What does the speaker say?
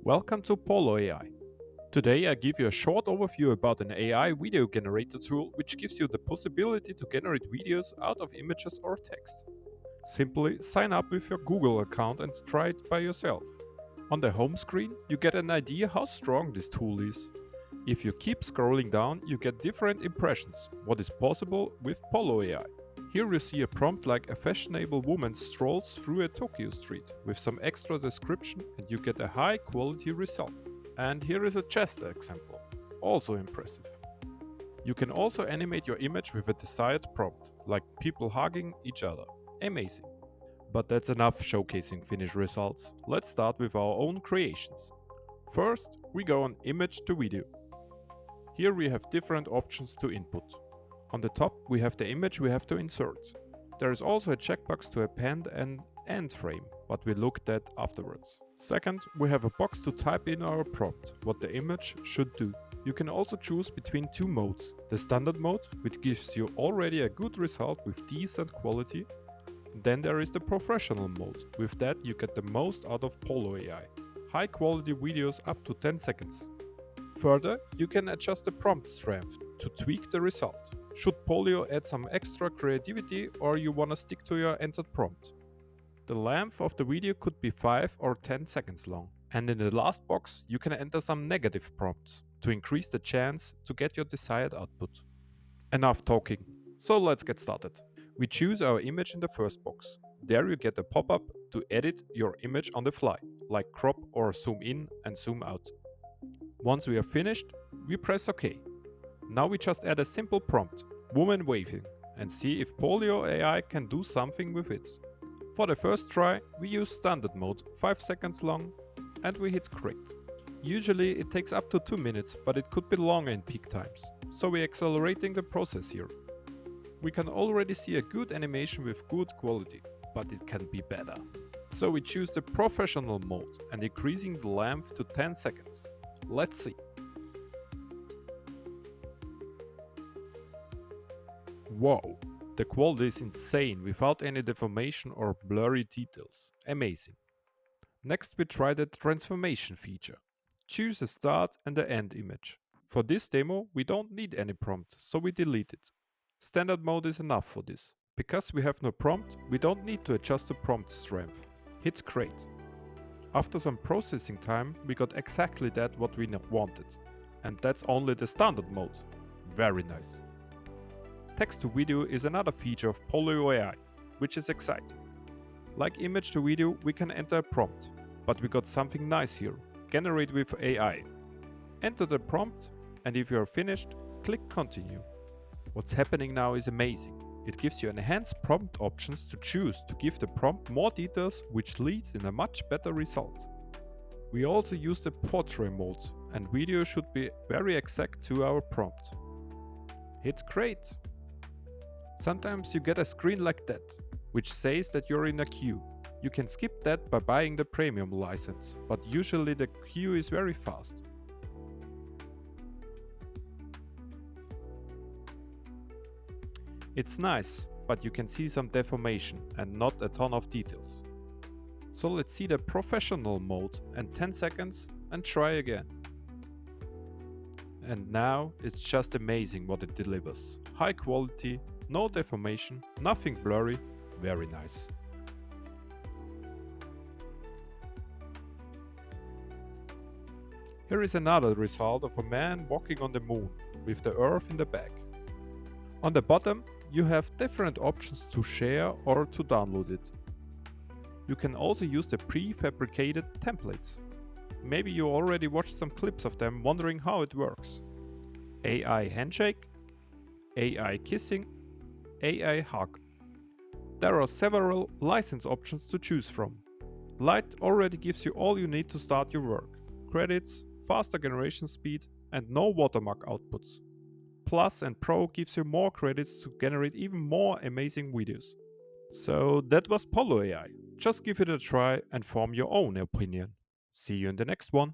Welcome to Pollo AI. Today I give you a short overview about an AI video generator tool which gives you the possibility to generate videos out of images or text. Simply sign up with your Google account and try it by yourself. On the home screen you get an idea how strong this tool is. If you keep scrolling down you get different impressions, what is possible with Pollo AI. Here you see a prompt like a fashionable woman strolls through a Tokyo street with some extra description and you get a high quality result. And here is a chest example, also impressive. You can also animate your image with a desired prompt, like people hugging each other. Amazing. But that's enough showcasing finished results. Let's start with our own creations. First, we go on image to video. Here we have different options to input. On the top we have the image we have to insert. There is also a checkbox to append an end frame, but we looked at afterwards. Second, we have a box to type in our prompt, what the image should do. You can also choose between two modes. The standard mode, which gives you already a good result with decent quality. Then there is the professional mode. With that you get the most out of Pollo AI. High quality videos up to 10 seconds. Further, you can adjust the prompt strength to tweak the result. Should Pollo add some extra creativity or you wanna stick to your entered prompt? The length of the video could be 5 or 10 seconds long. And in the last box you can enter some negative prompts to increase the chance to get your desired output. Enough talking, so let's get started. We choose our image in the first box. There you get a pop-up to edit your image on the fly, like crop or zoom in and zoom out. Once we are finished, we press OK. Now we just add a simple prompt, woman waving, and see if Pollo AI can do something with it. For the first try, we use standard mode, 5 seconds long, and we hit create. Usually it takes up to 2 minutes, but it could be longer in peak times, so we're accelerating the process here. We can already see a good animation with good quality, but it can be better. So we choose the professional mode and increasing the length to 10 seconds. Let's see. Wow, the quality is insane without any deformation or blurry details. Amazing. Next we try the transformation feature. Choose a start and the end image. For this demo we don't need any prompt, so we delete it. Standard mode is enough for this. Because we have no prompt, we don't need to adjust the prompt strength. Hit create. After some processing time we got exactly that what we wanted. And that's only the standard mode. Very nice. Text to video is another feature of Pollo AI, which is exciting. Like image to video, we can enter a prompt, but we got something nice here. Generate with AI. Enter the prompt, and if you are finished, click continue. What's happening now is amazing. It gives you enhanced prompt options to choose to give the prompt more details, which leads in a much better result. We also use the portrait mode, and video should be very exact to our prompt. Hit create. Sometimes you get a screen like that, which says that you're in a queue. You can skip that by buying the premium license, but usually the queue is very fast. It's nice, but you can see some deformation and not a ton of details. So let's see the professional mode and 10 seconds and try again. And now it's just amazing what it delivers. High quality, no deformation, nothing blurry, very nice. Here is another result of a man walking on the moon with the Earth in the back. On the bottom you have different options to share or to download it. You can also use the prefabricated templates. Maybe you already watched some clips of them wondering how it works. AI handshake, AI kissing, AI hug. There are several license options to choose from. Lite already gives you all you need to start your work. Credits, faster generation speed and no watermark outputs. Plus and Pro gives you more credits to generate even more amazing videos. So that was Pollo AI. Just give it a try and form your own opinion. See you in the next one.